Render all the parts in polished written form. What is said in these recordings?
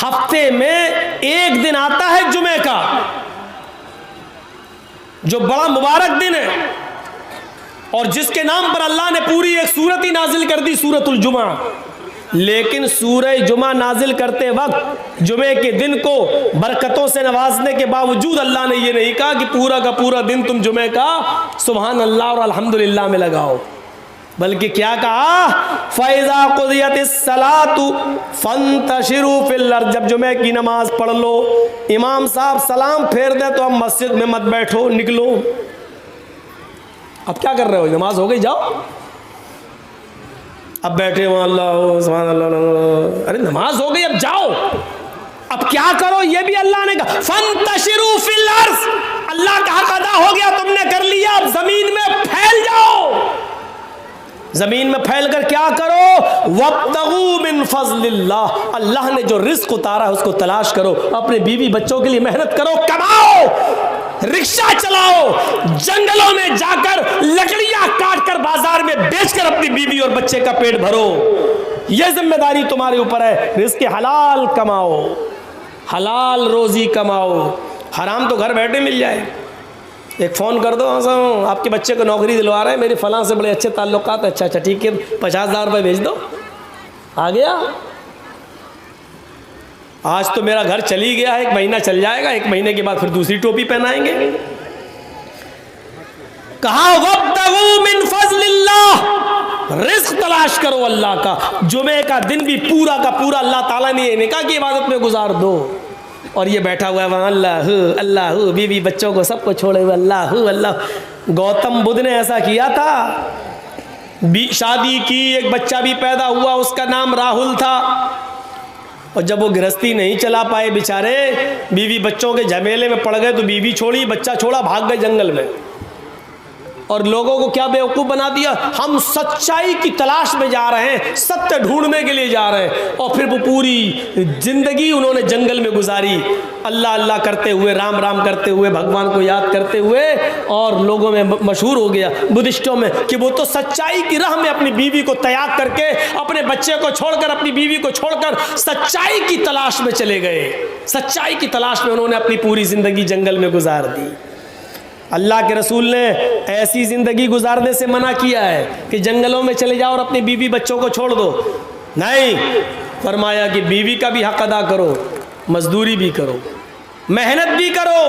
हफ्ते में एक दिन आता है जुमे का, जो बड़ा मुबारक दिन है और जिसके नाम पर अल्लाह ने पूरी एक सूरत ही नाजिल कर दी, सूरतुल जुमा। लेकिन सूरह जुमा नाजिल करते वक्त जुमे के दिन को बरकतों से नवाजने के बावजूद अल्लाह ने यह नहीं कहा कि पूरा का पूरा दिन तुम जुमे का सुभान अल्लाह और अल्हम्दुलिल्लाह में लगाओ, बल्कि क्या कहा, फ़ैज़ा क़ुदियतिस सलातु फ़ंतशिरू फ़िल अर्ज़, जब जुमे की नमाज पढ़ लो, इमाम साहब सलाम फेर दे तो अब मस्जिद में मत बैठो, निकलो। अब क्या कर रहे हो, नमाज हो गई, जाओ। अब बैठे हो अल्लाह सुभान अल्लाह, अरे नमाज हो गई, अब जाओ। अब क्या करो, ये भी अल्लाह ने कहा, फ़ंतशिरू फ़िल अर्ज़, अल्लाह का हक अदा हो गया, तुमने कर लिया, अब जमीन में फैल जाओ। जमीन में फैलकर क्या करो, वब्तगू मिन फज़लिल्लाह, अल्लाह ने जो रिस्क उतारा है उसको तलाश करो, अपने बीवी बच्चों के लिए मेहनत करो, कमाओ, रिक्शा चलाओ, जंगलों में जाकर लकड़ियां काटकर बाजार में बेचकर अपनी बीवी और बच्चे का पेट भरो। यह जिम्मेदारी तुम्हारे ऊपर है। रिस्क हलाल कमाओ, हलाल रोजी कमाओ, हराम तो घर बैठे मिल जाए। एक फ़ोन कर दो, आपके बच्चे को नौकरी दिलवा रहे हैं, मेरे फलां से बड़े अच्छे ताल्लुकात, अच्छा अच्छा ठीक है, 50,000 रुपये भेज दो, आ गया। आज तो मेरा घर चली गया है, 1 महीना चल जाएगा, 1 महीने के बाद फिर दूसरी टोपी पहनाएंगे। कहा वब्तगू मिन फज़लिल्लाह, रिस्क तलाश करो अल्लाह का। जुमे का दिन भी पूरा का पूरा अल्लाह ताला ने ये कहा कि इबादत में गुजार दो, और ये बैठा हुआ है वहाँ अल्लाह अल्लाह, बीवी बच्चों को सबको छोड़े हुए अल्लाह अल्लाह। गौतम बुद्ध ने ऐसा किया था, शादी की, एक बच्चा भी पैदा हुआ, उसका नाम राहुल था, और जब वो गृहस्थी नहीं चला पाए बेचारे, बीवी बच्चों के झमेले में पड़ गए, तो बीवी छोड़ी, बच्चा छोड़ा, भाग गए जंगल में। और लोगों को क्या बेवकूफ़ बना दिया, हम सच्चाई की तलाश में जा रहे हैं, सत्य ढूंढने के लिए जा रहे हैं, और फिर वो पूरी जिंदगी उन्होंने जंगल में गुजारी, अल्लाह अल्लाह करते हुए, राम राम करते हुए, भगवान को याद करते हुए, और लोगों में मशहूर हो गया बुद्धिस्टों में कि वो तो सच्चाई की राह में अपनी बीवी को त्याग करके, अपने बच्चे को छोड़कर, अपनी बीवी को छोड़कर सच्चाई की तलाश में चले गए। सच्चाई की तलाश में उन्होंने अपनी पूरी ज़िंदगी जंगल में गुजार दी। अल्लाह के रसूल ने ऐसी ज़िंदगी गुजारने से मना किया है कि जंगलों में चले जाओ और अपनी बीवी बच्चों को छोड़ दो, नहीं, फरमाया कि बीवी का भी हक अदा करो, मजदूरी भी करो, मेहनत भी करो।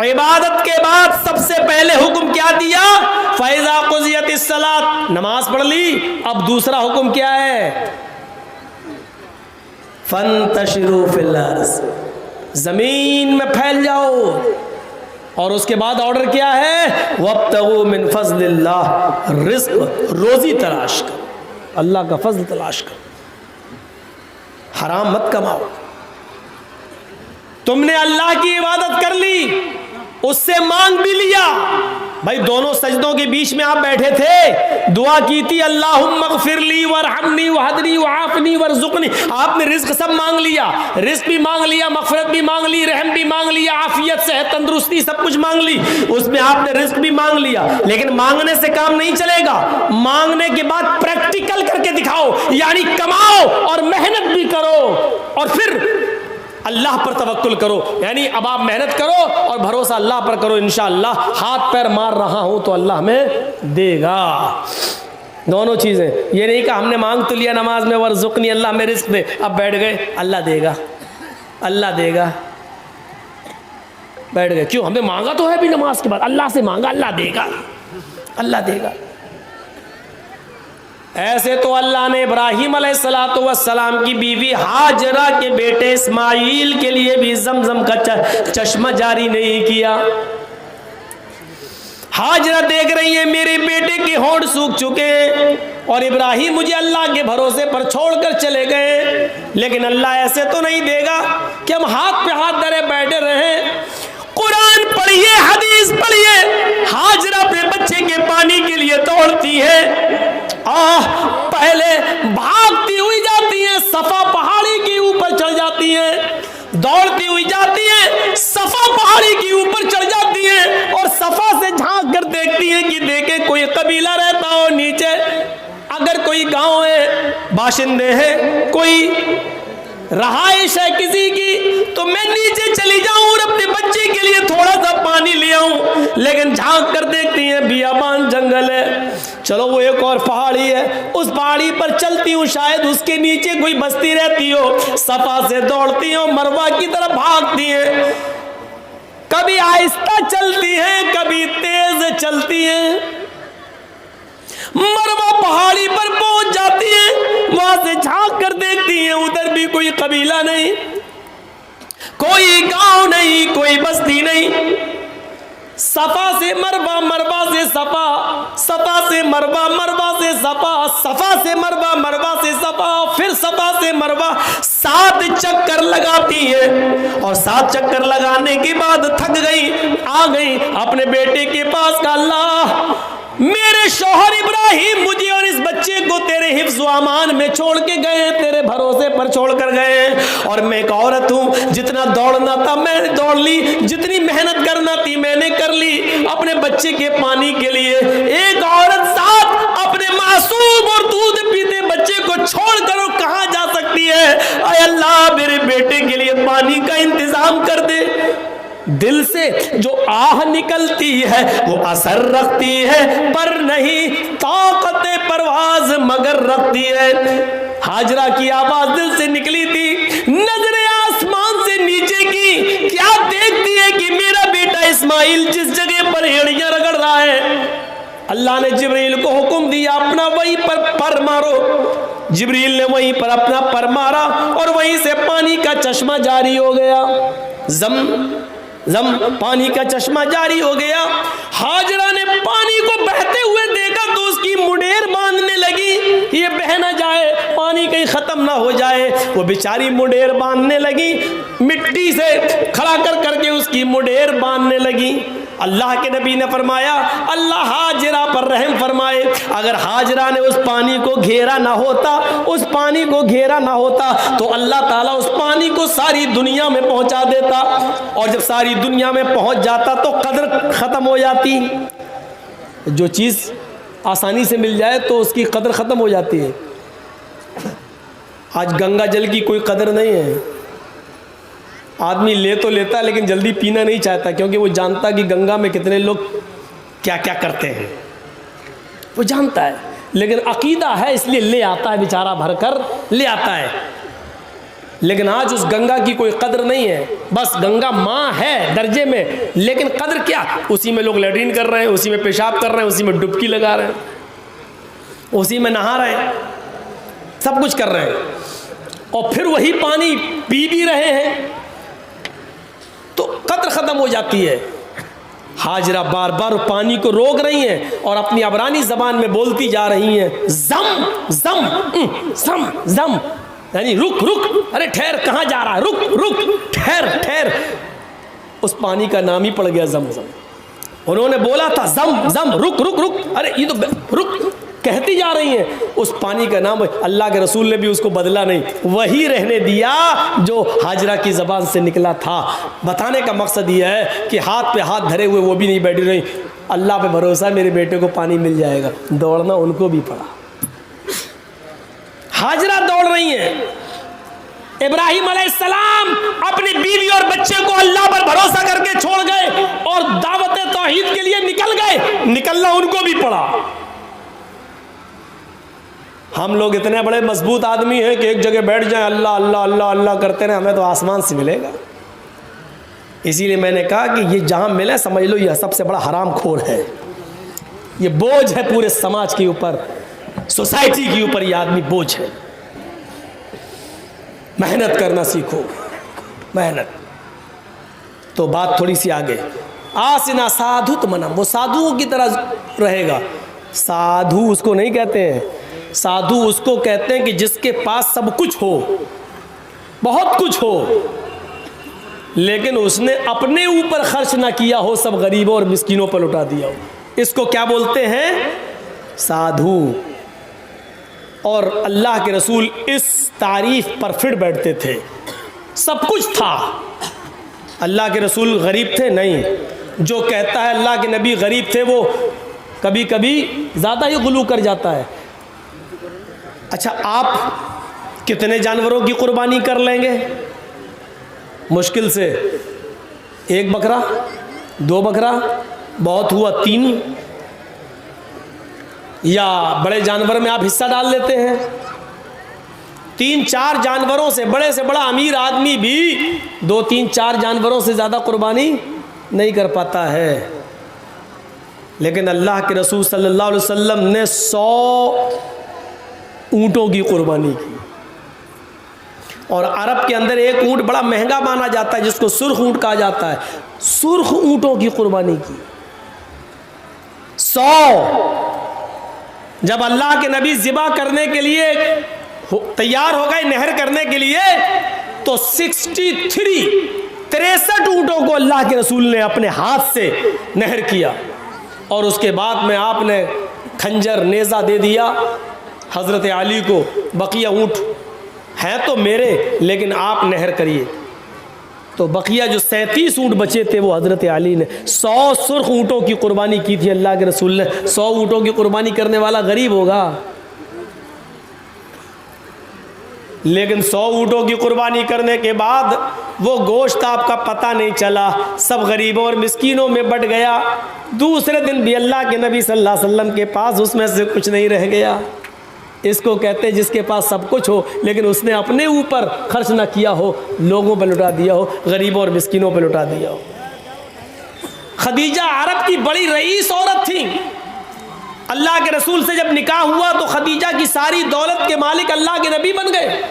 इबादत के बाद सबसे पहले हुक्म क्या दिया, फ़ैज़ा क़ुज़ियतिस सलात, नमाज पढ़ ली। अब दूसरा हुक्म क्या है, फ़ंतशिरू फ़िल अर्ज़, ज़मीन में फैल जाओ। और उसके बाद ऑर्डर क्या है, वब्तगू मिन फज़लिल्लाह, रिज़्क़ रोज़ी तलाश करो, अल्लाह का फज़ल तलाश करो, हराम मत कमाओ। तुमने अल्लाह की इबादत कर ली, उससे मांग भी लिया। भाई दोनों सजदों के बीच में आप बैठे थे, दुआ की थी अल्लाहुम्मा ग़फ़िरली वरहमनी वहदनी वआफ़नी वरज़ुक़नी, आपने रिज़्क़ सब मांग लिया, रिज़्क़ भी मांग लिया, मग़फ़िरत भी मांग ली, रहम भी मांग लिया, आफ़ियत सेहत तंदुरुस्ती सब कुछ मांग ली, उसमें आपने रिज़्क़ भी मांग लिया। लेकिन मांगने से काम नहीं चलेगा, मांगने के बाद प्रैक्टिकल करके दिखाओ, यानी कमाओ और मेहनत भी करो, और फिर अल्लाह पर तवक्कुल करो, यानी अब आप मेहनत करो और भरोसा अल्लाह पर करो, इंशाअल्लाह हाथ पैर मार रहा हूं तो अल्लाह में देगा। दोनों चीज़ें, ये नहीं कि हमने मांग तो लिया नमाज में, वरज़ुक़नी, अल्लाह में रिज़्क़ दे, अब बैठ गए अल्लाह देगा, अल्लाह देगा, बैठ गए। क्यों, हमने मांगा तो है भी नमाज के बाद, अल्लाह से मांगा, अल्लाह देगा, अल्लाह देगा। ऐसे तो अल्लाह ने इब्राहीम अलैहिस्सलातु वस्सलाम की बीवी हाजरा के बेटे इस्माईल के लिए भी ज़मज़म का चश्मा जारी नहीं किया। हाजरा देख रही है मेरे बेटे के होंठ सूख चुके, और इब्राहीम मुझे अल्लाह के भरोसे पर छोड़कर चले गए, लेकिन अल्लाह ऐसे तो नहीं देगा कि हम हाथ पे हाथ धरे बैठे रहें। कुरान पढ़िए, हदीस पढ़िए, हाजरा अपने बच्चे के पानी के लिए दौड़ती है, पहले भागती हुई जाती है, सफा पहाड़ी के ऊपर चढ़ जाती है, दौड़ती हुई जाती है, सफा पहाड़ी के ऊपर चढ़ जाती है, और सफा से झांक कर देखती है कि देखे कोई कबीला रहता हो नीचे, अगर कोई गांव है, बाशिंदे हैं, कोई रहाइश है किसी की तो मैं नीचे चली जाऊं और अपने बच्चे के लिए थोड़ा सा पानी ले आऊं, लेकिन झांक कर देखती हैं बियाबान जंगल है। चलो वो एक और पहाड़ी है, उस पहाड़ी पर चलती हूँ, शायद उसके नीचे कोई बस्ती रहती हो। सफा से दौड़ती हो, मरवा की तरफ भागती है, कभी आहिस्ता चलती हैं, कभी तेज चलती हैं। मरवा पहाड़ी पर पहुंच जाती हैं, वहां से झांक कर देखती हैं, उधर भी कोई कबीला नहीं, कोई गांव नहीं, कोई बस्ती नहीं। सफा से मरवा, मरवा से सफा, सफा से मरवा, मरवा से सफा, सफा से मरवा, मरवा से सफा, फिर सफा से मरवा 7 चक्कर लगाती है। और 7 चक्कर लगाने के बाद थक गई, आ गई अपने बेटे के पास का, अल्लाह मेरे शौहर इब्राहिम मुझे और इस बच्चे को तेरे हिफ्ज़ व अमान में छोड़ के गए, तेरे भरोसे पर छोड़ कर गए। और मैं एक औरत हूं, जितना दौड़ना था मैंने दौड़ ली, जितनी मेहनत करना थी मैंने कर ली अपने बच्चे के पानी के लिए। एक औरत साथ अपने मासूम और दूध पीते बच्चे को छोड़ कर कहां जा सकती है? अय अल्लाह मेरे बेटे के लिए पानी का इंतजाम कर दे। दिल से जो आह निकलती है वो असर रखती है, पर नहीं ताकत परवाज मगर रखती है। हाजरा की आवाज दिल से निकली थी, नजरें आसमान से नीचे की, क्या देखती है कि मेरा बेटा इस्माइल जिस जगह पर एड़ियां रगड़ रहा है, अल्लाह ने जिब्रील को हुक्म दिया अपना वहीं पर मारो। जिब्रील ने वहीं पर अपना पर मारा और वहीं से पानी का चश्मा जारी हो गया। जम पानी का चश्मा जारी हो गया। हाजरा ने पानी को बहते हुए देखा तो उसकी मुडेर बांधने लगी, ये बह ना जाए, पानी कहीं खत्म ना हो जाए। वो बेचारी मुडेर बांधने लगी, मिट्टी से खड़ा कर करके उसकी मुडेर बांधने लगी। अल्लाह के नबी ने फरमाया अल्लाह हाजरा पर रहम फरमाए, अगर हाजरा ने उस पानी को घेरा ना होता, उस पानी को घेरा ना होता तो अल्लाह ताला उस पानी को सारी दुनिया में पहुंचा देता, और जब सारी दुनिया में पहुंच जाता तो कदर खत्म हो जाती। जो चीज़ आसानी से मिल जाए तो उसकी कदर खत्म हो जाती है। आज गंगा जल की कोई कदर नहीं है। आदमी ले तो लेता है लेकिन जल्दी पीना नहीं चाहता, क्योंकि वो जानता कि गंगा में कितने लोग क्या क्या करते हैं, वो जानता है। लेकिन अकीदा है इसलिए ले आता है, बेचारा भरकर ले आता है। लेकिन आज उस गंगा की कोई कदर नहीं है। बस गंगा माँ है दर्जे में, लेकिन कदर क्या? उसी में लोग लैट्रिन कर रहे हैं, उसी में पेशाब कर रहे हैं, उसी में डुबकी लगा रहे हैं, उसी में नहा रहे हैं, सब कुछ कर रहे हैं, और फिर वही पानी पी भी रहे हैं, तो कदर खत्म हो जाती है। हाजरा बार बार पानी को रोक रही हैं और अपनी अबरानी जबान में बोलती जा रही हैं, जम जम जम जम, यानी रुक रुक, अरे ठहर, कहाँ जा रहा है, रुक रुक, ठहर ठहर। उस पानी का नाम ही पड़ गया जमजम। उन्होंने बोला था जम जम, रुक रुक रुक, अरे ये तो रुक कहती जा रही हैं। उस पानी का नाम, अल्लाह के रसूल ने भी उसको बदला नहीं, वही रहने दिया जो हाजरा की ज़बान से निकला था। बताने का मकसद ये है कि हाथ पे हाथ धरे हुए वो भी नहीं बैठी रही, अल्लाह पे भरोसा मेरे बेटे को पानी मिल जाएगा। दौड़ना उनको भी पड़ा। हाजरा दौड़ रही हैं। इब्राहिम अलैहिस्सलाम अपनी बीवी और बच्चे को अल्लाह पर भरोसा करके छोड़ गए और दावत तौहीद के लिए निकल गए। निकलना उनको भी पड़ा। हम लोग इतने बड़े मजबूत आदमी हैं कि एक जगह बैठ जाएं, अल्लाह अल्लाह अल्लाह अल्लाह करते रहे, हमें तो आसमान से मिलेगा। इसीलिए मैंने कहा कि ये जहां मिले समझ लो यह सबसे बड़ा हराम खोर है। ये बोझ है पूरे समाज के ऊपर, सोसाइटी के ऊपर ये आदमी बोझ है। मेहनत करना सीखो, मेहनत। तो बात थोड़ी सी आगे, आसिना साधु मनम, वो साधुओं की तरह रहेगा। साधु उसको नहीं कहते हैं, साधु उसको कहते हैं कि जिसके पास सब कुछ हो, बहुत कुछ हो, लेकिन उसने अपने ऊपर खर्च ना किया हो, सब गरीबों और मिस्किनों पर लुटा दिया हो। इसको क्या बोलते हैं? साधु। और अल्लाह के रसूल इस तारीफ पर फिर बैठते थे। सब कुछ था, अल्लाह के रसूल गरीब थे नहीं। जो कहता है अल्लाह के नबी गरीब थे वो कभी कभी ज़्यादा ही गुलू कर जाता है। अच्छा, कितने जानवरों की कुर्बानी कर लेंगे? मुश्किल से 1 बकरा, 2 बकरा, बहुत हुआ 3, या बड़े जानवर में आप हिस्सा डाल लेते हैं। 3-4 जानवरों से बड़ा अमीर आदमी भी 2-3-4 जानवरों से ज़्यादा कुर्बानी नहीं कर पाता है। लेकिन अल्लाह के रसूल सल्लल्लाहु अलैहि वसल्लम ने 100 ऊँटों की कुर्बानी की। और अरब के अंदर एक ऊँट बड़ा महंगा माना जाता है जिसको सुर्ख ऊँट कहा जाता है। सुर्ख ऊँटों की कुर्बानी की 100। जब अल्लाह के नबी ज़िबा करने के लिए तैयार हो गए, नहर करने के लिए, तो 63 ऊँटों को अल्लाह के रसूल ने अपने हाथ से नहर किया। और उसके बाद में आपने खंजर नेज़ा दे दिया हज़रत अली को, बकिया ऊँट हैं तो मेरे, लेकिन आप नहर करिए। तो बकिया जो 37 ऊँट बचे थे वो हज़रत अली ने 100 सुर्ख ऊँटों की कुर्बानी की थी अल्लाह के रसूल ने। 100 ऊँटों की कुर्बानी करने वाला गरीब होगा, लेकिन 100 ऊँटों की कुर्बानी करने के बाद वो गोश्त आपका पता नहीं चला, सब गरीबों और मिस्कीनों में बट गया। दूसरे दिन भी अल्लाह के नबी सल्लल्लाहु अलैहि वसल्लम के पास उसमें से कुछ नहीं रह गया। इसको कहते हैं जिसके पास सब कुछ हो लेकिन उसने अपने ऊपर खर्च ना किया हो, लोगों पर लुटा दिया हो, गरीबों और मिस्कीनों पर लुटा दिया हो। खदीजा अरब की बड़ी रईस औरत थी। अल्लाह के रसूल से जब निकाह हुआ तो खदीजा की सारी दौलत के मालिक अल्लाह के नबी बन गए।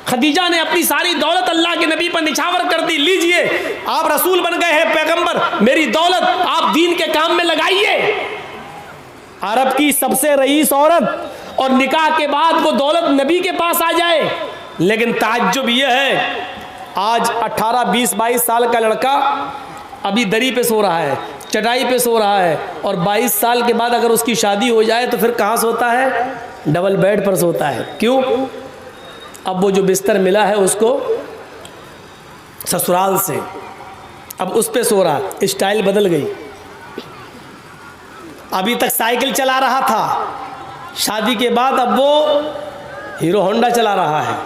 खदीजा ने अपनी सारी दौलत अल्लाह के नबी पर निछावर कर दी, लीजिए आप रसूल बन गए हैं, पैगंबर, मेरी दौलत आप दीन के काम में लगाइए। अरब की सबसे रईस औरत, और निकाह के बाद वो दौलत नबी के पास आ जाए। लेकिन ताज्जुब यह है, आज 18, 20, 22 साल का लड़का अभी दरी पे सो रहा है, चटाई पे सो रहा है, और 22 साल के बाद अगर उसकी शादी हो जाए तो फिर कहाँ सोता है? डबल बेड पर सोता है। क्यों? अब वो जो बिस्तर मिला है उसको ससुराल से, अब उस पे सो रहा, स्टाइल बदल गई। अभी तक साइकिल चला रहा था, शादी के बाद अब वो हीरो होंडा चला रहा है,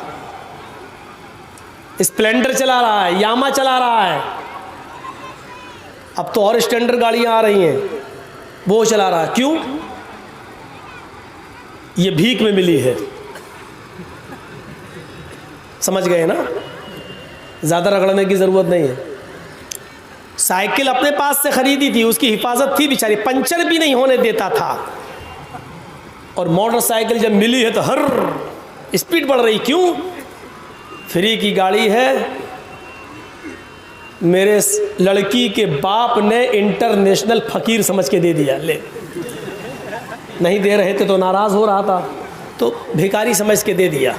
स्प्लेंडर चला रहा है, यामा चला रहा है। अब तो और स्टैंडर्ड गाड़ियां आ रही हैं, वो चला रहा है। क्यों? ये भीख में मिली है। समझ गए ना? ज़्यादा रगड़ने की ज़रूरत नहीं है। साइकिल अपने पास से खरीदी थी, उसकी हिफाजत थी, बेचारी पंचर भी नहीं होने देता था। और मोटरसाइकिल जब मिली है तो हर स्पीड बढ़ रही। क्यों? फ्री की गाड़ी है। मेरे लड़की के बाप ने इंटरनेशनल फ़कीर समझ के दे दिया। ले, नहीं दे रहे थे तो नाराज़ हो रहा था, तो भिखारी समझ के दे दिया।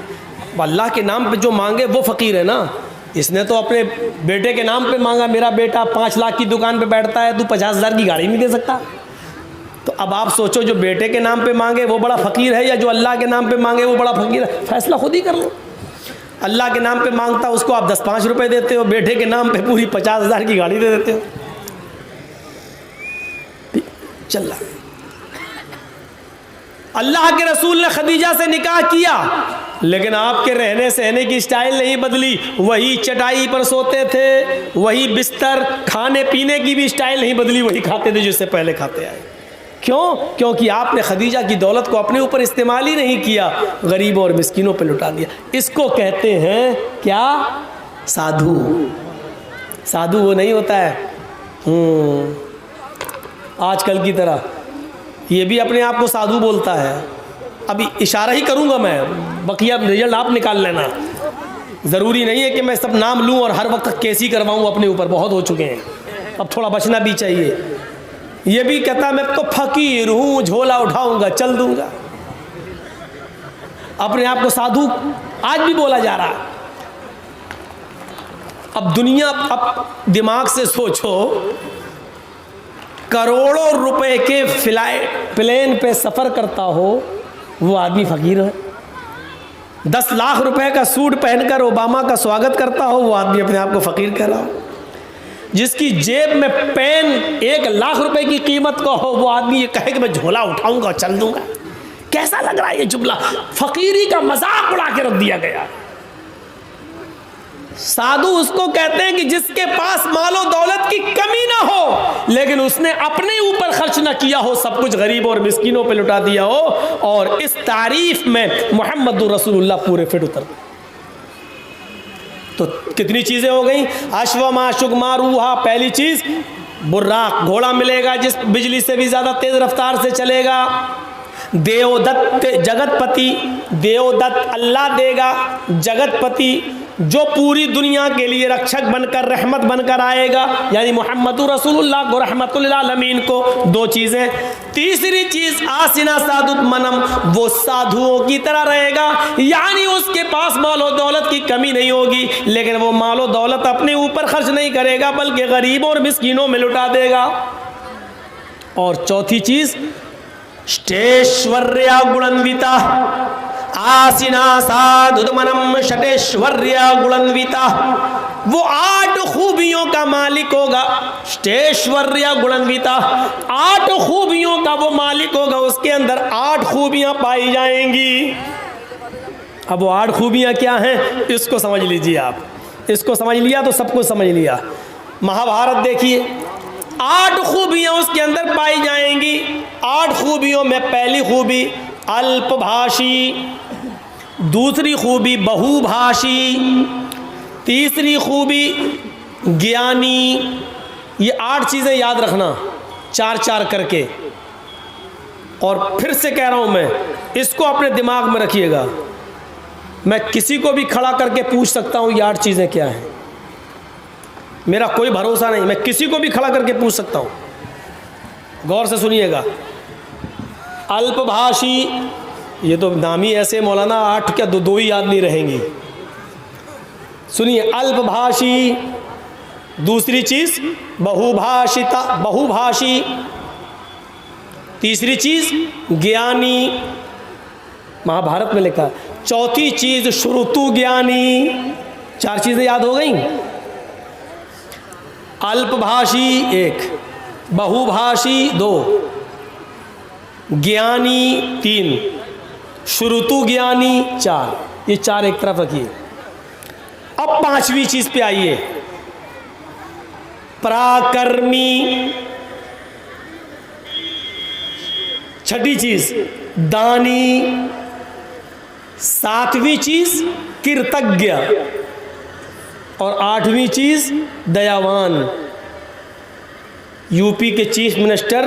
अल्लाह के नाम पे जो मांगे वो फ़कीर है ना। इसने तो अपने बेटे के नाम पे मांगा, मेरा बेटा 5 लाख की दुकान पे बैठता है, तू 50,000 की गाड़ी नहीं दे सकता। तो अब आप सोचो, जो बेटे के नाम पे मांगे वो बड़ा फ़कीर है, या जो अल्लाह के नाम पे मांगे वो बड़ा फ़कीर है? फैसला खुद ही कर लो। अल्लाह के नाम पे मांगता उसको आप 10-5 रुपए देते हो, बेटे के नाम पे पूरी 50,000 की गाड़ी दे देते हो। चल रहा। अल्लाह के रसूल ने खदीजा से निकाह किया, लेकिन आपके रहने सहने की स्टाइल नहीं बदली। वही चटाई पर सोते थे, वही बिस्तर, खाने पीने की भी स्टाइल नहीं बदली, वही खाते थे जिससे पहले खाते आए। क्यों? क्योंकि आपने खदीजा की दौलत को अपने ऊपर इस्तेमाल ही नहीं किया, गरीबों और मिस्किनों पे लुटा दिया। इसको कहते हैं क्या? साधु। साधु वो नहीं होता है आजकल की तरह, ये भी अपने आप को साधु बोलता है। अभी इशारा ही करूँगा मैं, बकिया रिजल्ट आप निकाल लेना। ज़रूरी नहीं है कि मैं सब नाम लूँ और हर वक्त केसी करवाऊँ अपने ऊपर, बहुत हो चुके हैं, अब थोड़ा बचना भी चाहिए। ये भी कहता मैं तो फकीर हूँ, झोला उठाऊंगा चल दूंगा। अपने आप को साधु आज भी बोला जा रहा है। अब दुनिया, अब दिमाग से सोचो, करोड़ों रुपए के प्लेन पे सफ़र करता हो वो आदमी फ़कीर है। 10 लाख रुपए का सूट पहनकर ओबामा का स्वागत करता हो वो आदमी अपने आप को फ़कीर कह रहा हो। जिसकी जेब में पेन 1 लाख रुपए की कीमत का हो वो आदमी ये कहे कि मैं झोला उठाऊंगा चल दूंगा। कैसा लग रहा है ये जुमला? फकीरी का मजाक उड़ा के रख दिया गया। साधु उसको कहते हैं कि जिसके पास मालो दौलत की कमी ना हो, लेकिन उसने अपने ऊपर खर्च ना किया हो, सब कुछ गरीबों और मिस्कीनों पे लुटा दिया हो। और इस तारीफ में मोहम्मदुर रसूलुल्लाह पूरे फिट उतर। तो कितनी चीजें हो गई? अश्वमा शुगमा रूहा, पहली चीज बुर्राक, घोड़ा मिलेगा जिस बिजली से भी ज्यादा तेज रफ्तार से चलेगा। देवदत्त, जगतपति, देवदत्त अल्लाह देगा, जगतपति जो पूरी दुनिया के लिए रक्षक बनकर, रहमत बनकर आएगा, यानी मोहम्मदुर रसूलुल्लाह को, रहमतुल आलमीन को। दो चीजें। तीसरी चीज आसिना सादुत मनम, वो साधुओं की तरह रहेगा, यानी उसके पास मालो दौलत की कमी नहीं होगी, लेकिन वो मालो दौलत अपने ऊपर खर्च नहीं करेगा, बल्कि गरीबों और मिस्कीनों में लुटा देगा। और चौथी चीज ष्टेश्वर्या गुणन्विता, आसिना साधुमनम षटेश्वर्या गुणन्विता, वो 8 खूबियों का मालिक होगा। ष्टेश्वर्या गुणन्विता, 8 खूबियों का वो मालिक होगा, उसके अंदर 8 खूबियां पाई जाएंगी। अब वो 8 खूबियां क्या हैं, इसको समझ लीजिए आप। इसको समझ लिया तो सब कुछ समझ लिया। महाभारत देखिए, 8 खूबियां उसके अंदर पाई जाएंगी। 8 खूबियों में पहली खूबी अल्पभाषी, दूसरी खूबी बहुभाषी, तीसरी खूबी ज्ञानी। ये 8 चीज़ें याद रखना, 4-4 करके। और फिर से कह रहा हूं मैं, इसको अपने दिमाग में रखिएगा। मैं किसी को भी खड़ा करके पूछ सकता हूं ये 8 चीज़ें क्या हैं, मेरा कोई भरोसा नहीं, मैं किसी को भी खड़ा करके पूछ सकता हूं। गौर से सुनिएगा। अल्पभाषी, ये तो नाम ही ऐसे मौलाना, 8 क्या 2 ही याद नहीं रहेंगी। सुनिए, अल्पभाषी, दूसरी चीज बहुभाषिता, बहुभाषी, तीसरी चीज ज्ञानी, महाभारत में लिखा। चौथी चीज श्रुतु ज्ञानी। 4 चीजें याद हो गई। अल्पभाषी 1, बहुभाषी 2, ज्ञानी 3, श्रुतु ज्ञानी 4। ये 4 एक तरफ रखिए। अब 5वीं चीज पे आइए, पराक्रमी। 6ठी चीज दानी। 7वीं चीज कृतज्ञ। और 8वीं चीज दयावान। यूपी के चीफ मिनिस्टर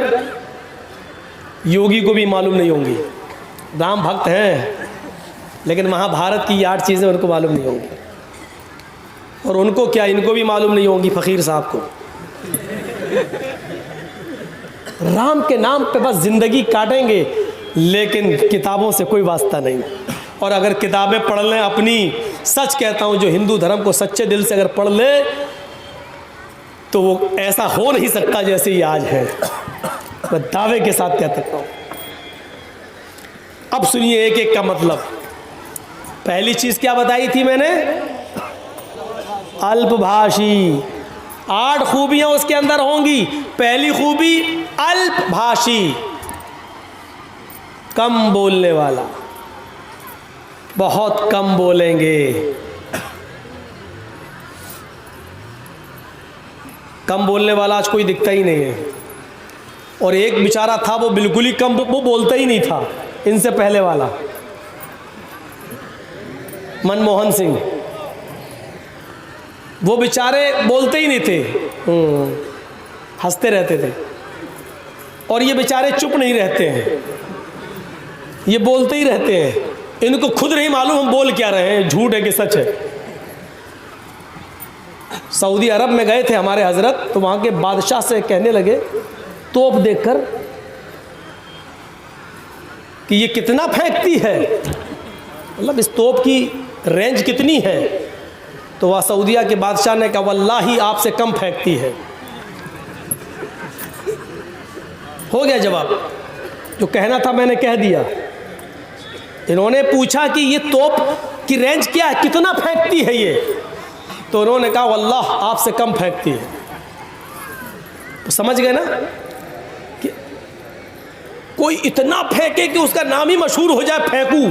योगी को भी मालूम नहीं होंगी, राम भक्त हैं, लेकिन महाभारत की 8 चीज़ें उनको मालूम नहीं होंगी। और उनको क्या, इनको भी मालूम नहीं होंगी, फ़कीर साहब को। राम के नाम पे बस ज़िंदगी काटेंगे, लेकिन किताबों से कोई वास्ता नहीं। और अगर किताबें पढ़ लें अपनी, सच कहता हूँ, जो हिंदू धर्म को सच्चे दिल से अगर पढ़ ले, तो वो ऐसा हो नहीं सकता जैसे ये आज है। मैं दावे के साथ कह सकता हूँ। अब सुनिए एक एक का मतलब। पहली चीज क्या बताई थी मैंने? अल्पभाषी। 8 खूबियां उसके अंदर होंगी। पहली खूबी अल्पभाषी, कम बोलने वाला, बहुत कम बोलेंगे। कम बोलने वाला आज कोई दिखता ही नहीं है। और एक बेचारा था, वो बिल्कुल ही कम, वो बोलता ही नहीं था, इनसे पहले वाला मनमोहन सिंह। वो बेचारे बोलते ही नहीं थे, हंसते रहते थे। और ये बेचारे चुप नहीं रहते हैं, ये बोलते ही रहते हैं। इनको खुद नहीं मालूम हम बोल क्या रहे हैं, झूठ है कि सच है। सऊदी अरब में गए थे हमारे हजरत, तो वहाँ के बादशाह से कहने लगे तोप देखकर कि ये कितना फेंकती है, मतलब इस तोप की रेंज कितनी है। तो वह सऊदिया के बादशाह ने कहा वल्लाही आपसे कम फेंकती है। हो गया जवाब, जो कहना था मैंने कह दिया। इन्होंने पूछा कि ये तोप की रेंज क्या है, कितना फेंकती है ये, तो उन्होंने कहा वल्लाह आपसे कम फेंकती है। तो समझ गए ना कि कोई इतना फेंके कि उसका नाम ही मशहूर हो जाए, फेंकू।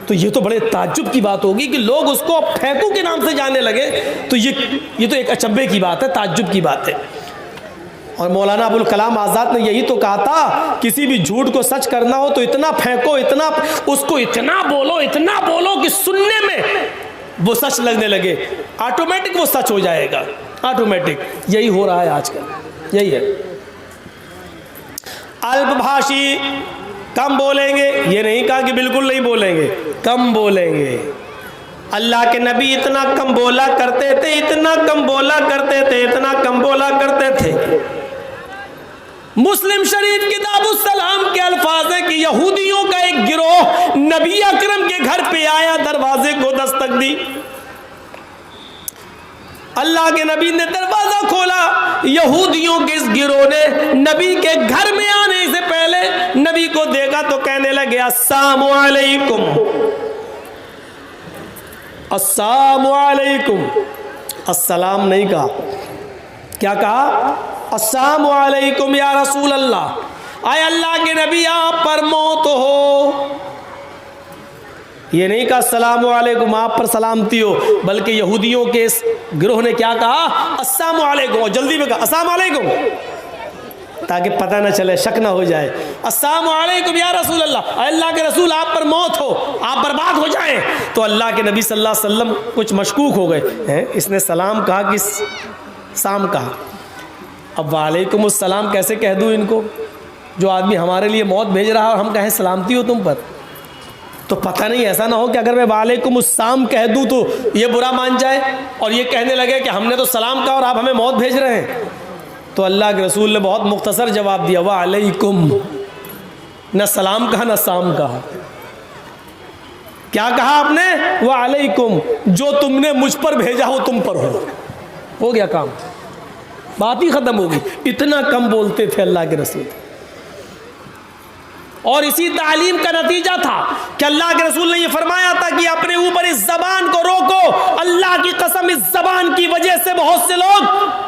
तो ये तो बड़े ताज्जुब की बात होगी कि लोग उसको फेंकू के नाम से जाने लगे। तो ये तो एक अचंभे की बात है, ताज्जुब की बात है। और मौलाना अबुल कलाम आज़ाद ने यही तो कहा था, किसी भी झूठ को सच करना हो तो इतना फेंको, इतना उसको इतना बोलो कि सुनने में वो सच लगने लगे, ऑटोमेटिक वो सच हो जाएगा, ऑटोमेटिक। यही हो रहा है आजकल, यही है। अल्पभाषी, कम बोलेंगे, ये नहीं कहा कि बिल्कुल नहीं बोलेंगे, कम बोलेंगे। अल्लाह के नबी इतना कम बोला करते थे, इतना कम बोला करते थे, इतना कम बोला करते थे। मुस्लिम शरीफ किताबुस सलाम के अल्फाज है कि यहूदियों का एक गिरोह नबी अकरम के घर पे आया, दरवाजे को दस्तक दी। अल्लाह के नबी ने दरवाजा खोला, यहूदियों के इस गिरोह ने नबी के घर में आने से पहले नबी को देखा तो कहने लगे अस्सलामु अलैकुम, अस्सलामु अलैकुम। अस्सलाम नहीं कहा, क्या कहा? अस्सलामु अलैकुम या रसूल अल्लाह, आए अल्लाह के नबी आप पर मौत हो। ये नहीं कहा अस्सलामु अलैकुम आप पर सलामती हो, बल्कि यहूदियों के इस गिरोह ने क्या कहा? अस्सलामु अलैकुम, और जल्दी में कहा अस्सलामु अलैकुम, ताकि पता ना चले, शक ना हो जाए। अस्सलामु अलैकुम या रसूल अल्लाह, अल्लाह के रसूल आप पर मौत हो, आप बर्बाद हो जाएं। तो अल्लाह के नबी सल्लल्लाहु अलैहि वसल्लम कुछ मशकूक हो गए हैं, इसने सलाम कहा कि साम कहा। अब वालेकुम अस्सलाम कैसे कह दूँ इनको, जो आदमी हमारे लिए मौत भेज रहा है और हम कहें सलामती हो तुम पर? तो पता नहीं ऐसा ना हो कि अगर मैं वालेकुम अस्सलाम कह दूँ तो ये बुरा मान जाए और ये कहने लगे कि हमने तो सलाम कहा और आप हमें मौत भेज रहे हैं। तो अल्लाह के रसूल ने बहुत मुख्तसर जवाब दिया, वालेकुम, न सलाम कहा न साम कहा। क्या कहा आपने? वालेकुम, जो तुमने मुझ पर भेजा हो तुम पर हो गया काम, बात ही खत्म होगी। इतना कम बोलते थे अल्लाह के रसूल। और इसी तालीम का नतीजा था कि अल्लाह के रसूल ने यह फरमाया था कि अपने ऊपर इस जबान को रोको। अल्लाह की कसम, इस जबान की वजह से बहुत से लोग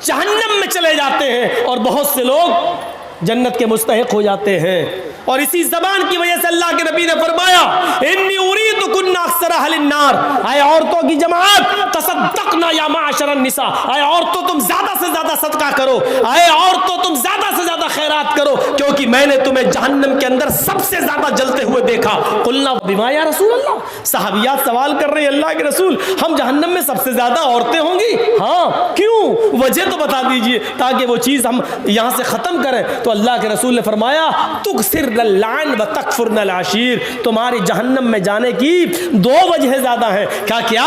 जहन्नम में चले जाते हैं और बहुत से लोग जन्नत के मुस्तहिक हो जाते हैं। और इसी जबान की वजह से अल्लाह के नबी ने फरमाया, इन्नी उरीदु कुन्ना अक्सर अहलिन नार, आए औरतों की जमात, तसद्दक़ना या माशरन निसा, आए औरतों तुम ज्यादा से ज्यादा सदका करो, आए औरतों तुम ज्यादा से ज्यादा खैरात करो, क्योंकि मैंने तुम्हें जहन्नम के अंदर सबसे ज्यादा जलते हुए देखा। कुल्ना बिमा या रसूल अल्लाह, सहाबियात सवाल कर रहे हैं, अल्लाह के रसूल हम जहन्नम में सबसे ज्यादा औरतें होंगी? हाँ, क्यों? वजह तो बता दीजिए ताकि वो चीज हम यहां से खत्म करें। तो अल्लाह के रसूल ने फरमाया, तुकसिर लान व तकफुरन आशीर, तुम्हारी जहन्नम में जाने की दो वजह ज्यादा है। क्या क्या?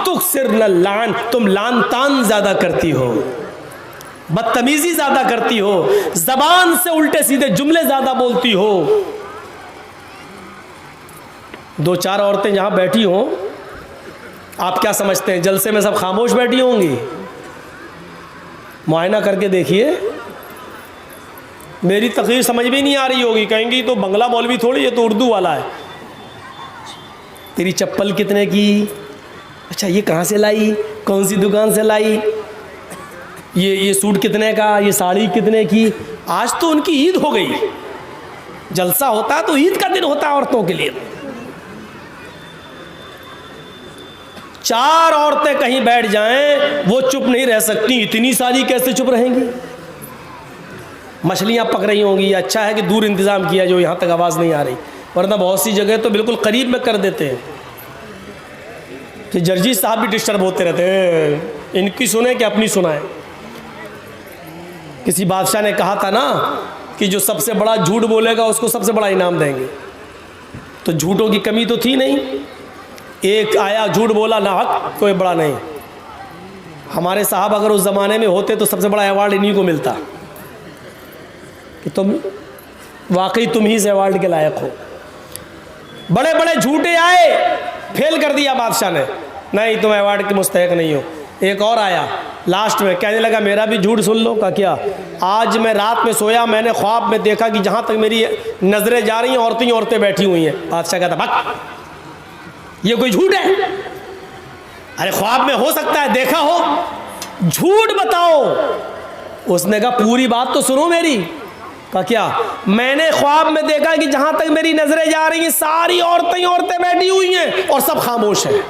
तुकसिर लान, तुम लान तान ज्यादा करती हो, बदतमीजी ज्यादा करती हो, जबान से उल्टे सीधे जुमले ज्यादा बोलती हो। दो चार औरतें जहां बैठी हों, आप क्या समझते हैं जलसे में सब खामोश बैठी होंगी? मुआयना करके देखिए, मेरी तकरीर समझ में नहीं आ रही होगी, कहेंगी तो बंगला मौलवी थोड़ी, ये तो उर्दू वाला है। तेरी चप्पल कितने की? अच्छा ये कहाँ से लाई, कौन सी दुकान से लाई? ये सूट कितने का, ये साड़ी कितने की? आज तो उनकी ईद हो गई, जलसा होता है तो ईद का दिन होता है औरतों के लिए। चार औरतें कहीं बैठ जाएं वो चुप नहीं रह सकती, इतनी सारी कैसे चुप रहेंगी? मछलियाँ पक रही होंगी, अच्छा है कि दूर इंतज़ाम किया जो यहाँ तक आवाज़ नहीं आ रही, वरना बहुत सी जगह तो बिल्कुल करीब में कर देते हैं कि जर्जी साहब भी डिस्टर्ब होते रहते हैं, इनकी सुने कि अपनी सुनाएं। किसी बादशाह ने कहा था ना कि जो सबसे बड़ा झूठ बोलेगा उसको सबसे बड़ा इनाम देंगे। तो झूठों की कमी तो थी नहीं, एक आया झूठ बोला ना हक, कोई बड़ा नहीं। हमारे साहब अगर उस ज़माने में होते तो सबसे बड़ा अवार्ड इन्हीं को मिलता कि तुम वाकई तुम ही से अवार्ड के लायक हो। बड़े बड़े झूठे आए, फेल कर दिया बादशाह ने, नहीं तुम अवार्ड के मुस्तहिक नहीं हो। एक और आया लास्ट में, कहने लगा मेरा भी झूठ सुन लो। का क्या? आज मैं रात में सोया, मैंने ख्वाब में देखा कि जहाँ तक मेरी नज़रें जा रही हैं औरतें ही औरतें बैठी हुई हैं। बादशाह कहता भग, ये कोई झूठ है? अरे ख्वाब में हो सकता है देखा हो, झूठ बताओ। उसने कहा पूरी बात तो सुनो मेरी, का क्या? मैंने ख्वाब में देखा कि जहां तक मेरी नजरें जा रही हैं सारी औरतें बैठी हुई हैं और सब खामोश हैं।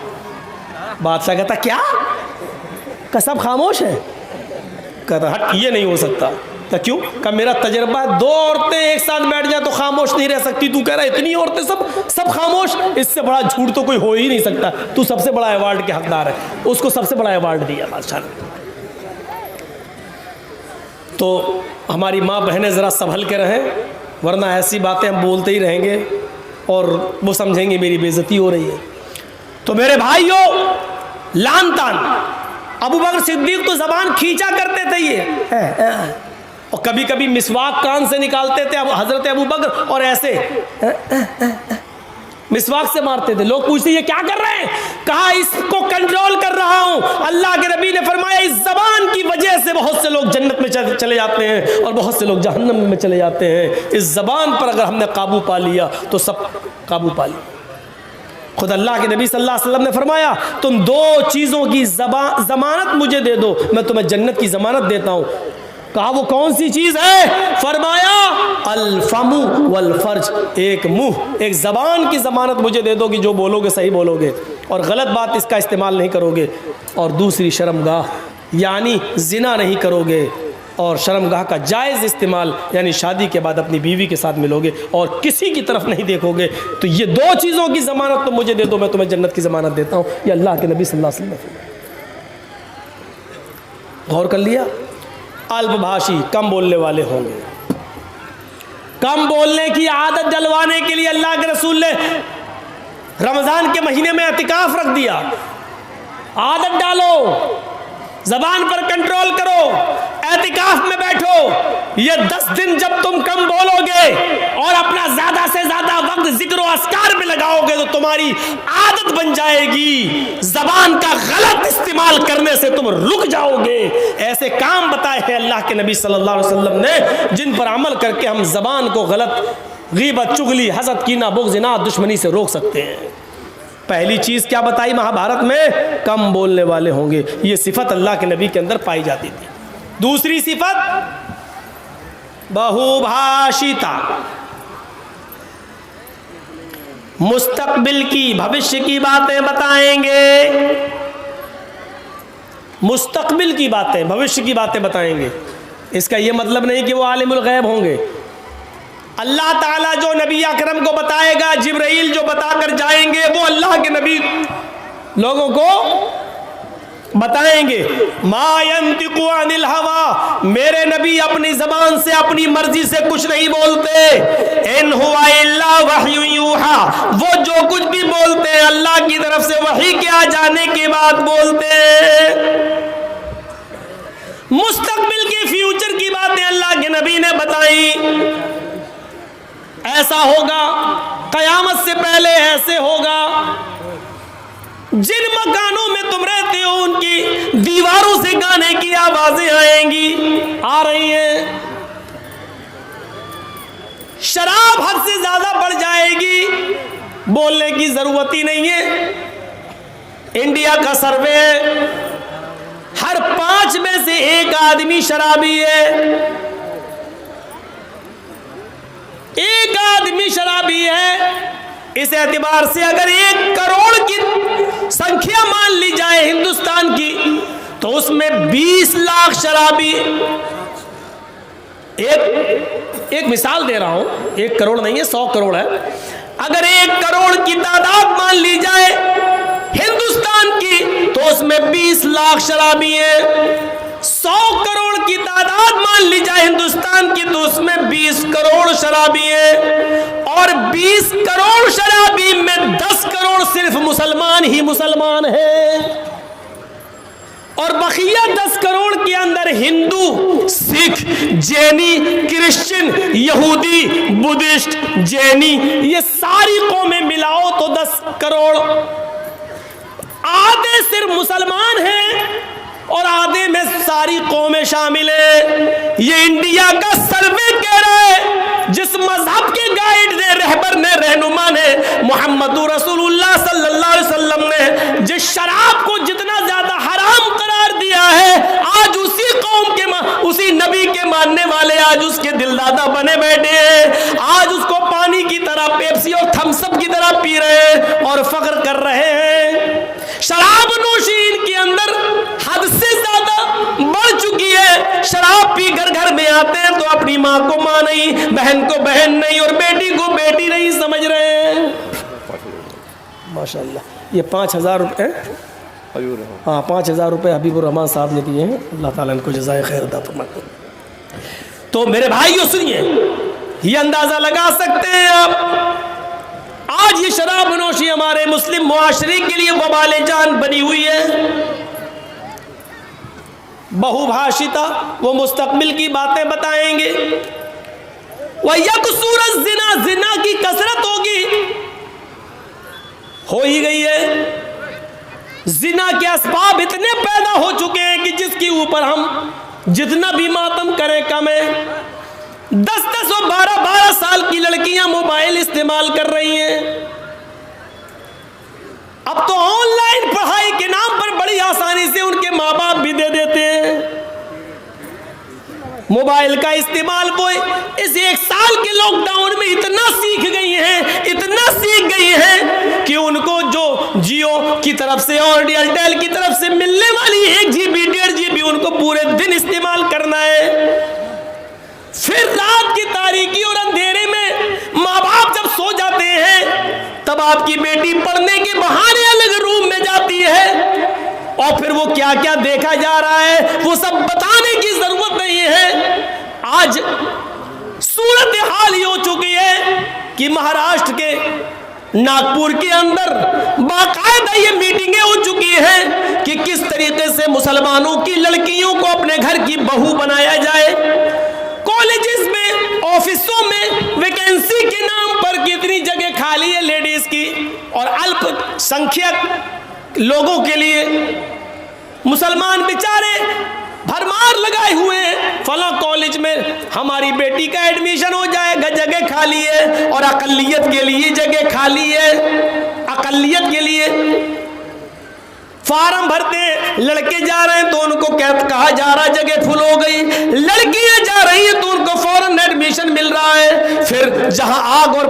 बादशाह कहता क्या? का सब खामोश है? कहता हट, ये नहीं हो सकता। तो क्यों? का मेरा तजर्बा है, 2 औरतें एक साथ बैठ जाए तो खामोश नहीं रह सकती। तू कह रहा है इतनी औरतें सब खामोश? इससे बड़ा झूठ तो कोई हो ही नहीं सकता। तू सबसे बड़ा अवार्ड के हकदार है। उसको सबसे बड़ा अवार्ड दिया बादशाह ने। तो हमारी माँ बहनें ज़रा संभल के रहें, वरना ऐसी बातें हम बोलते ही रहेंगे और वो समझेंगे मेरी बेइज्जती हो रही है। तो मेरे भाइयों, लान तान अबू बकर सिद्दीक तो ज़बान खींचा करते थे ये, और कभी कभी मिसवाक कान से निकालते थे हजरत अबू बकर और ऐसे मिसवाक से मारते थे। लोग पूछते ये क्या कर रहे हैं? कहा इसको कंट्रोल कर रहा हूं। अल्लाह के नबी ने फरमाया इस जबान की वजह से बहुत से लोग जन्नत में चले जाते हैं और बहुत से लोग जहन्नम में चले जाते हैं। इस जबान पर अगर हमने काबू पा लिया तो सब काबू पा लिया। खुद अल्लाह के नबी सल्लल्लाहु अलैहि वसल्लम ने फरमाया तुम 2 चीज़ों की जमानत मुझे दे दो, मैं तुम्हें जन्नत की जमानत देता हूँ। कहा वो कौन सी चीज़ है? फरमाया अल फमु वल फर्ज, एक मुंह, एक ज़बान की ज़मानत मुझे दे दो कि जो बोलोगे सही बोलोगे और गलत बात इसका इस्तेमाल नहीं करोगे। और दूसरी शर्मगाह, यानी जिना नहीं करोगे, और शर्मगाह का जायज़ इस्तेमाल यानी शादी के बाद अपनी बीवी के साथ मिलोगे और किसी की तरफ नहीं देखोगे। तो ये 2 चीज़ों की ज़मानत तो मुझे दे दो, मैं तुम्हें जन्नत की ज़मानत देता हूँ। ये अल्लाह के नबी सल्लल्लाहु अलैहि वसल्लम ने गौर कर लिया। अल्पभाषी, कम बोलने वाले होंगे। कम बोलने की आदत डलवाने के लिए अल्लाह के रसूल ने रमज़ान के महीने में एतिकाफ रख दिया। आदत डालो, ज़बान पर कंट्रोल करो, एतिकाफ में बैठो। ये 10 दिन जब तुम कम बोलोगे और अपना ज़्यादा से ज़्यादा वक्त जिक्र और अस्कार में लगाओगे तो तुम्हारी आदत बन जाएगी। ज़बान का गलत इस्तेमाल करने से तुम रुक जाओगे। ऐसे काम बताए हैं अल्लाह के नबी सल्लल्लाहु अलैहि वसल्लम ने जिन पर अमल करके हम ज़बान को गलत गीबत, चुगली, हसद, कीना, बुग़्ज़, इनाद, दुश्मनी से रोक सकते हैं। पहली चीज़ क्या बताई महाभारत में? कम बोलने वाले होंगे। ये सिफत अल्लाह के नबी के अंदर पाई जाती थी। दूसरी सिफत बहुभाषिता, मुस्तकबिल की, भविष्य की बातें बताएंगे। मुस्तकबिल की बातें, भविष्य की बातें बताएंगे। इसका यह मतलब नहीं कि वो आलिमुल गैब होंगे। अल्लाह ताला जो नबी अकरम को बताएगा, जिब्राइल जो बताकर जाएंगे, वो अल्लाह के नबी लोगों को बताएंगे। मा यंतिकु अनिल हवा, मेरे नबी अपनी जबान से अपनी मर्जी से कुछ नहीं बोलते। इन हुवा इल्ला वह्यु यूहा, वो जो कुछ भी बोलते हैं अल्लाह की तरफ से वही के आ जाने के बाद बोलते हैं। मुस्तकबिल की, फ्यूचर की बातें अल्लाह के नबी ने बताई। ऐसा होगा, कयामत से पहले ऐसे होगा। जिन मकानों में तुम रहते हो उनकी दीवारों से गाने की आवाजें आएंगी, आ रही हैं। शराब हद से ज्यादा बढ़ जाएगी, बोलने की जरूरत ही नहीं है। इंडिया का सर्वे है, हर 5 में से 1 आदमी शराबी है। 1 आदमी शराबी है। इस एतबार से अगर 1 करोड़ की संख्या मान ली जाए हिंदुस्तान की, तो उसमें 20 लाख शराबी। एक मिसाल दे रहा हूं, 1 करोड़ नहीं है, 100 करोड़ है। अगर 1 करोड़ की तादाद मान ली जाए हिंदुस्तान की, तो उसमें 20 लाख शराबी है। 100 करोड़ की तादाद मान ली जाए हिंदुस्तान की, तो उसमें 20 करोड़ शराबी हैं। और 20 करोड़ शराबी में 10 करोड़ सिर्फ मुसलमान ही मुसलमान हैं। और बकिया 10 करोड़ के अंदर हिंदू, सिख, जैनी, क्रिश्चियन, यहूदी, बुद्धिस्ट, जैनी, ये सारी कौमें मिलाओ तो 10 करोड़। आधे सिर्फ मुसलमान हैं और आधे में सारी कौमें शामिल है। ये इंडिया का सर्वे कह रहा है। जिस मजहब के गाइड ने, रहबर ने, रहनुमा ने, मोहम्मद रसूलुल्लाह सल्लल्लाहु अलैहि वसल्लम ने जिस शराब को जितना ज्यादा हराम करार दिया है, आज उसी कौम के, उसी नबी के मानने वाले आज उसके दिलदादा बने माँ को माँ नहीं, बहन को बहन नहीं और बेटी को बेटी नहीं समझ रहे हैं। माशाल्लाह। ये 5,000 रुपये, हाँ 5,000 रुपये हबीबुर रहमान साहब ने दिए हैं, अल्लाह ताला इनको जज़ाए खैर अता फरमाए। तो मेरे भाइयों सुनिए, ये अंदाज़ा लगा सकते हैं आप, आज ये शराब नोशी हमारे मुस्लिम मुआशरे के लिए वबाल जान बनी हुई है। बहुभाषिता, वो मुस्तकबिल की बातें बताएंगे। वह यकसूरत जिना, जिना की कसरत होगी, हो ही गई है। जिना के असबाब इतने पैदा हो चुके हैं कि जिसके ऊपर हम जितना भी मातम करें कम है। 10-10 और 12-12 साल की लड़कियां मोबाइल इस्तेमाल कर रही हैं। अब तो ऑनलाइन पढ़ाई के नाम पर बड़ी आसानी से उनके माँ बाप भी दे देते हैं मोबाइल का इस्तेमाल। वो इस 1 साल के लॉकडाउन में इतना सीख गई हैं, इतना सीख गई हैं कि उनको जो जियो की तरफ से और एयरटेल की तरफ से मिलने वाली 1 GB 1.5 GB उनको पूरे दिन इस्तेमाल करना है। फिर रात की तारीकी और अंधेरे में माँ बाप जब सो जाते हैं तब आपकी बेटी पढ़ने के बहाने अलग रूम में जाती है और फिर वो क्या क्या देखा जा रहा है वो सब बताने की जरूरत नहीं है। आज सूरत हाल ये हो चुकी है कि महाराष्ट्र के नागपुर के अंदर बाकायदा ये मीटिंगें हो चुकी हैं कि किस तरीके से मुसलमानों की लड़कियों को अपने घर की बहू बनाया जाए। कॉलेजेस में, ऑफिसों में वैकेंसी के नाम पर कितनी जगह खाली है लेडीज की, और अल्पसंख्यक लोगों के लिए मुसलमान बेचारे भरमार लगाए हुए हैं। फला कॉलेज में हमारी बेटी का एडमिशन हो जाएगा, जगह खाली है, और अकलियत के लिए जगह खाली है। अकलियत के लिए फार्म भरते हैं, लड़के जा रहे हैं तो उनको कहा जा रहा है जगह फुल हो गई, लड़कियां जा रही हैं तो उनको फौरन एडमिशन मिल रहा है। फिर जहां आग और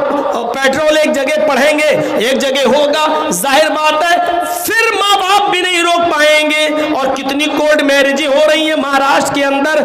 पेट्रोल एक जगह पढ़ेंगे, एक जगह होगा, जाहिर बात है फिर माँ बाप भी नहीं रोक पाएंगे। और कितनी कोर्ट मैरिज हो रही है महाराष्ट्र के अंदर,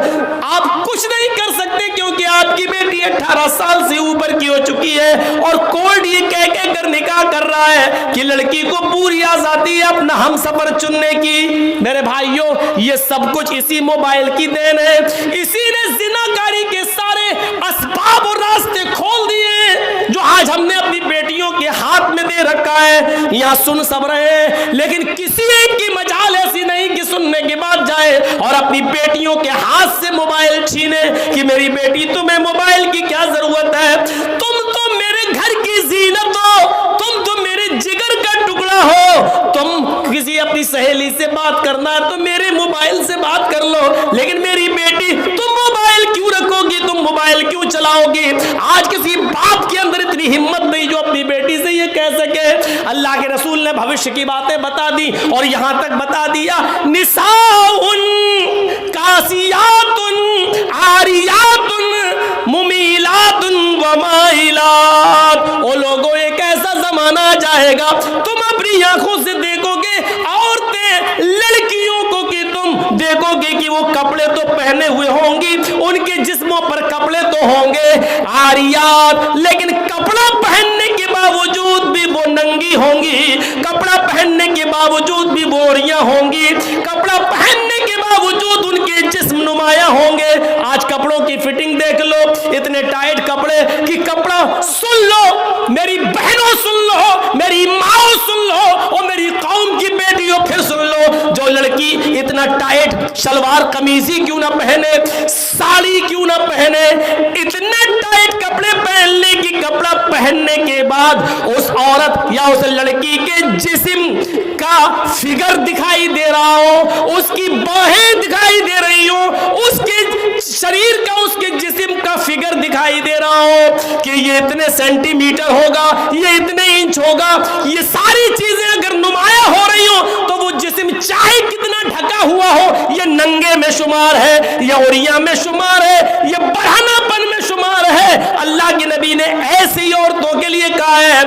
आप कुछ नहीं कर सकते क्योंकि आपकी बेटी 18 साल से ऊपर की हो चुकी है और कोर्ट ये कह कर निकाह कर रहा है कि लड़की को पूरी आजादी है अपना हम सफर चुनने की। मेरे भाइयों, ये सब कुछ इसी मोबाइल की देन है। इसी ने जिनाकारी के सारे असबाब और रास्ते खोल दिए जो आज हमने अपनी बेटियों के हाथ में दे रखा है। यहां सुन सब रहे हैं लेकिन किसी एक की मजाल ऐसी नहीं कि सुनने के बाद जाए और अपनी बेटियों के हाथ से मोबाइल छीने कि मेरी बेटी तुम्हें मोबाइल की क्या जरूरत है, तुम तो मेरे घर की जीनत हो, तुम तो मेरे जिगर का टुकड़ा हो, तुम किसी अपनी सहेली से बात करना है तो मेरे मोबाइल से बात कर लो, लेकिन मेरी बेटी तुम मोबाइल क्यों रखोगी, तुम मोबाइल क्यों चलाओगी। आज किसी बाप के अंदर इतनी हिम्मत नहीं जो अपनी बेटी से ये कह सके। अल्लाह के रसूल ने भविष्य की बातें बता दी और यहां तक बता दिया, निसाउन कासियातुन आरियातुन मुमीलातुन व माइलात। ओ लोगों, एक ऐसा जमाना आ जाएगा तुम अपनी आंखों से देखोगे औरतें लड़कियों को कि तुम देखोगे कि वो कपड़े तो पहने हुए होंगी, उनके जिस्मों पर कपड़े तो होंगे आरियात, लेकिन कपड़ा पहनने के बावजूद भी वो नंगी होंगी, कपड़ा पहनने के बावजूद भी बोरियां होंगी, कपड़ा पहनने के बावजूद उनके जिस्म नुमाया होंगे। आज कपड़ों की फिटिंग देख लो, इतने टाइट कपड़े कि कपड़ा सुन लो मेरी बहनों, सुन लो मेरी माओ, सुन लो और मेरी कौम की बेटियों फिर सुन लो, जो लड़की इतना टाइट शलवार कमीज ही क्यों ना पहने, साड़ी क्यों ना पहने, इतने टाइट कपड़े पहनने की कपड़ा पहनने के बाद उस औरत या उस लड़की के जिस्म का फिगर दिखाई दे रहा हो, उसकी बाहें दिखाई दे रही हो, उसके शरीर का, उसके जिस्म का फिगर दिखाई दे रहा हो कि ये इतने सेंटीमीटर होगा, ये इतने इंच होगा, ये सारी चीजें अगर नुमाया हो रही हो तो वो जिस्म चाहे कितना ढका हुआ हो ये नंगे में शुमार है, ये औरिया में शुमार है, ये बढ़ानापन में शुमार है। अल्लाह के नबी ने ऐसी औरतों के लिए कहा है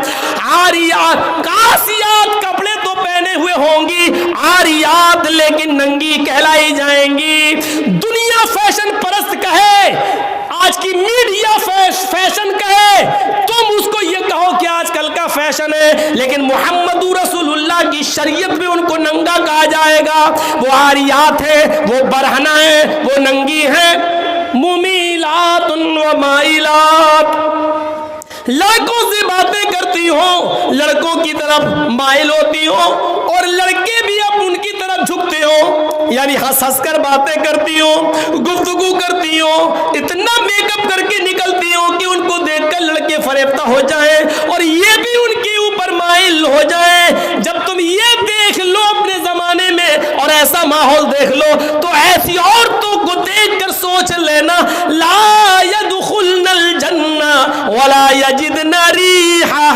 आरियात कासियात, कपड़े तो पहने हुए होंगी, आरियात लेकिन नंगी कहलाई जाएंगी। दुनिया फैशन परस्त कहे, आज की फैशन कहे, तुम उसको ये कहो कि आजकल का फैशन है, लेकिन मुहम्मदुर रसूलुल्लाह की शरीयत में उनको नंगा कहा जाएगा। वो आरियात है, वो बरहना है, वो नंगी है। मुमीलातुन व माइलात, लड़कों से बातें करती हो, लड़कों की तरफ माइल होती हो, और लड़के भी अब उनकी तरफ झुकते हो, यानी हंस हंस कर बातें करती हो, गुफ्तगू करती हो, इतना मेकअप करके निकलती हो कि उनको देखकर लड़के फरेफ्ता हो जाए और ये भी उनके ऊपर माइल हो जाए। जब तुम ये देख लो अपने जमाने में और ऐसा माहौल देख लो, तो ऐसी औरतों को देखकर सोच लेना, ला यदखुलनल जन्ना वला यजिदना रिहा,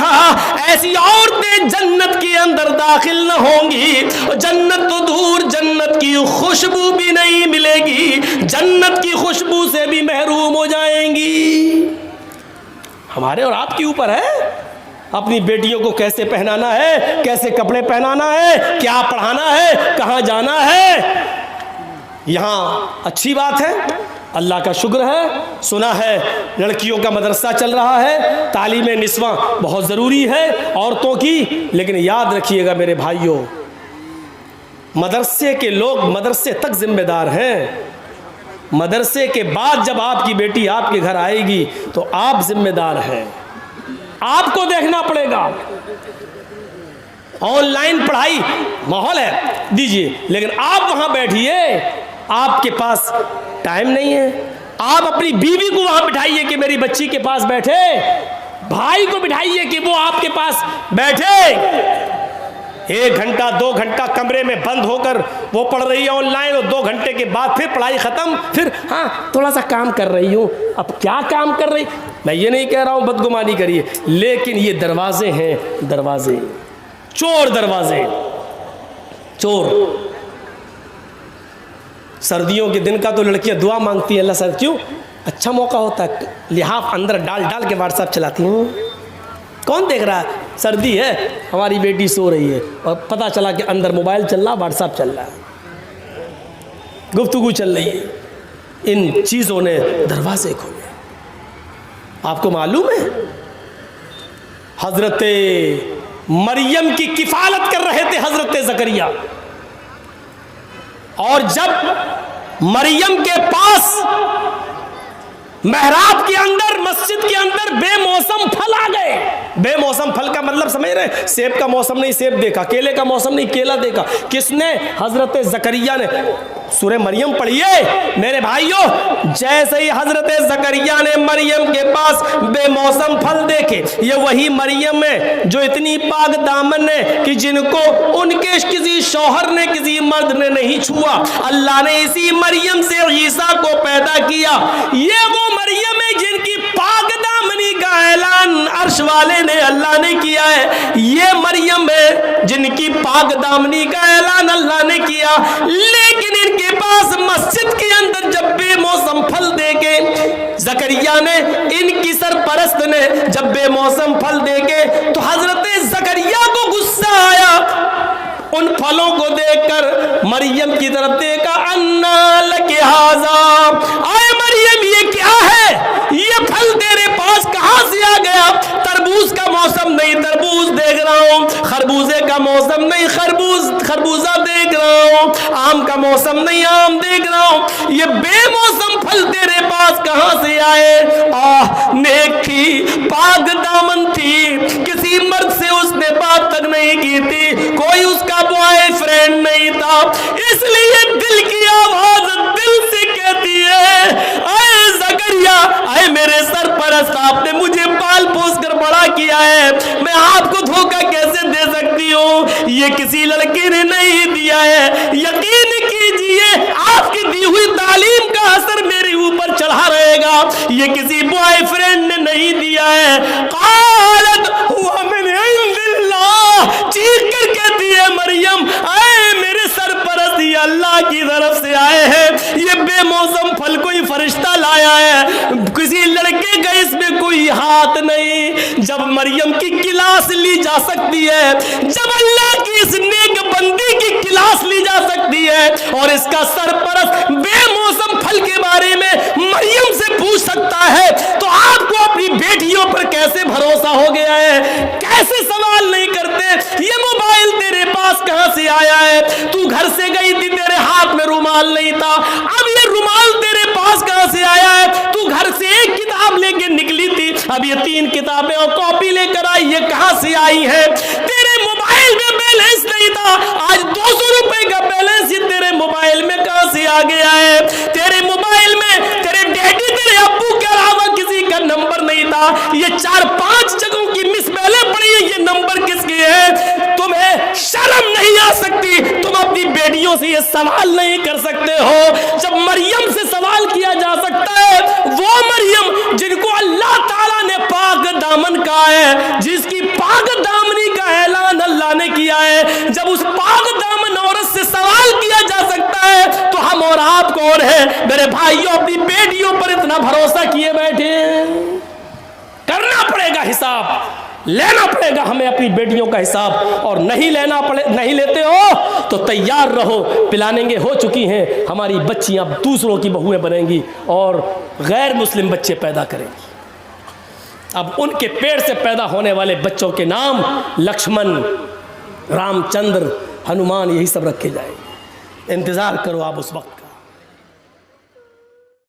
ऐसी औरतें जन्नत के अंदर दाखिल न होंगी। जन्नत तो दूर, जन्नत की खुशबू भी नहीं मिलेगी, जन्नत की खुशबू से भी महरूम हो जाएंगी। हमारे और आपके ऊपर है अपनी बेटियों को कैसे पहनाना है, कैसे कपड़े पहनाना है, क्या पढ़ाना है, कहाँ जाना है। यहाँ अच्छी बात है, अल्लाह का शुक्र है, सुना है लड़कियों का मदरसा चल रहा है, तालीम निस्वा बहुत ज़रूरी है औरतों की, लेकिन याद रखिएगा मेरे भाइयों, मदरसे के लोग मदरसे तक जिम्मेदार हैं। मदरसे के बाद जब आपकी बेटी आपके घर आएगी तो आप जिम्मेदार हैं, आपको देखना पड़ेगा। ऑनलाइन पढ़ाई माहौल है दीजिए, लेकिन आप वहां बैठिए, आपके पास टाइम नहीं है। आप अपनी बीवी को वहां बिठाइए कि मेरी बच्ची के पास बैठे, भाई को बिठाइए कि वो आपके पास बैठे। 1 घंटा 2 घंटा कमरे में बंद होकर वो पढ़ रही है ऑनलाइन, और 2 घंटे के बाद फिर पढ़ाई खत्म, फिर हाँ थोड़ा सा काम कर रही हूँ। अब क्या काम कर रही, मैं ये नहीं कह रहा हूँ बदगुमानी करिए, लेकिन ये दरवाजे हैं, दरवाजे, चोर दरवाजे, चोर। सर्दियों के दिन का तो लड़कियां दुआ मांगती हैं, अल्लाह सर क्यों अच्छा मौका होता है, लिहाफ अंदर डाल डाल के व्हाट्सएप चलाती हूँ। कौन देख रहा है, सर्दी है, हमारी बेटी सो रही है और पता चला कि अंदर मोबाइल चल रहा, व्हाट्सएप चल रहा है, गुफ्तगू चल रही है। इन चीज़ों ने दरवाजे खोले। आपको मालूम है हजरत मरियम की किफालत कर रहे थे हजरत जकरिया, और जब मरियम के पास मेहराब के अंदर, मस्जिद के अंदर बेमौसम फल आ गए। बेमौसम फल का मतलब समझ रहे, सेब का मौसम नहीं सेब देखा, केले का मौसम नहीं केला देखा। किसने? हजरत जकरिया ने। सूरह मरियम पढ़िए मेरे भाइयों। जैसे ही हजरत जकरिया ने मरियम के पास बेमौसम फल देखे, ये वही मरियम है जो इतनी पाक दामन है कि जिनको उनके किसी शौहर ने, किसी मर्द ने नहीं छुआ। अल्लाह ने इसी मरियम से ईसा को पैदा किया। ये वो मरियम है जिनकी पाक दामनी का ऐलान अर्श वाले ने, अल्लाह ने किया है। ये मरियम है जिनकी पाक दामनी का ऐलान अल्लाह ने किया। लेकिन इनके पास मस्जिद के अंदर जब बेमौसम फल देके जकरिया ने, इनकी सरपरस्त ने जब बेमौसम फल देके, तो हजरत जकरिया को गुस्सा आया। उन फलों को देखकर मरियम की तरफ देखा, अन्ना लके हाजा, आए मरियम ये क्या है, ये फल तेरे पास कहां से आ गया? तरबूज का मौसम नहीं तरबूज देख रहा हूं, खरबूजे का मौसम नहीं खरबूजा देख रहा हूं, आम का मौसम नहीं आम देख रहा हूं, ये बेमौसम फल तेरे पास कहां से आए? नेक थी, पाक दामन थी, किसी मर्द से उसने बात तक नहीं की थी, कोई उसका बॉयफ्रेंड नहीं था, इसलिए दिल की आवाज दिल से कहती है, आए जकरिया, आए मेरे सरपरस्त, आपने मुझे पाल पोस कर बड़ा किया है, मैं आपको धोखा कैसे दे सकती हूँ? ये किसी लड़के ने नहीं दिया है। यकीन कीजिए आपकी दी हुई तालीम का असर मेरे ऊपर चढ़ा रहेगा, ये किसी बॉयफ्रेंड ने नहीं दिया है। क़ालत हुआ मिन इंदिल्लाह, चीख कर कहती है मरियम, आए मेरे सरपरस्त, ये अल्लाह की तरफ से आए हैं, ये बेमौसम फल कोई फरिश्ता लाया है, किसी लड़के का इसमें कोई हाथ नहीं। जब मरियम की क्लास ली जा सकती है, जब अल्लाह की इस नेक बंदी की क्लास ली जा सकती है, और इसका सरपरस्त बेमौसम फल के बारे में मरियम से पूछ सकता है, तो आपको अपनी भरोसा हो गया है, कैसे सवाल नहीं करते। ये मोबाइल तेरे पास कहां से आया है? तू घर से गई थी, तेरे हाथ में रुमाल नहीं था, अब ये रुमाल तेरे पास कहां से आया है? तू घर से एक किताब लेके निकली थी, अब ये 3 किताबें और कॉपी लेकर आई, ये कहां से आई है? तेरे मोबाइल में बैलेंस नहीं था, आज 200 रुपए का बैलेंस ये तेरे मोबाइल में कहां से आ गया है? तेरे मोबाइल में तेरे डैडी, तेरे अब्बू के अलावा किसी का नंबर नहीं था, ये 4-5 जगहों की मिस पहले पड़ी है, ये नंबर किसके है? तुम्हें शर्म नहीं आ सकती? तुम अपनी बेटियों से ये सवाल नहीं कर सकते हो? जब मरियम से सवाल किया जा सकता है, वो मरियम जिनको अल्लाह ताला ने पाक दामन कहा है, जिसकी पाक दामनी का ऐलान अल्लाह ने किया है, जब उस पाक दामन औरत से सवाल किया जा सकता है, तो हम और आप कौन है? मेरे भाइयों, अपनी बेटियों पर इतना भरोसा किए बैठे हैं। करना पड़ेगा हिसाब, लेना पड़ेगा हमें अपनी बेटियों का हिसाब, और नहीं लेते हो तो तैयार रहो, पिलानेंगे हो चुकी हैं हमारी बच्चियां, दूसरों की बहुएं बनेंगी और गैर मुस्लिम बच्चे पैदा करेंगी। अब उनके पेड़ से पैदा होने वाले बच्चों के नाम लक्ष्मण, रामचंद्र, हनुमान, यही सब रखे जाएंगे। इंतजार करो आप उस वक्त।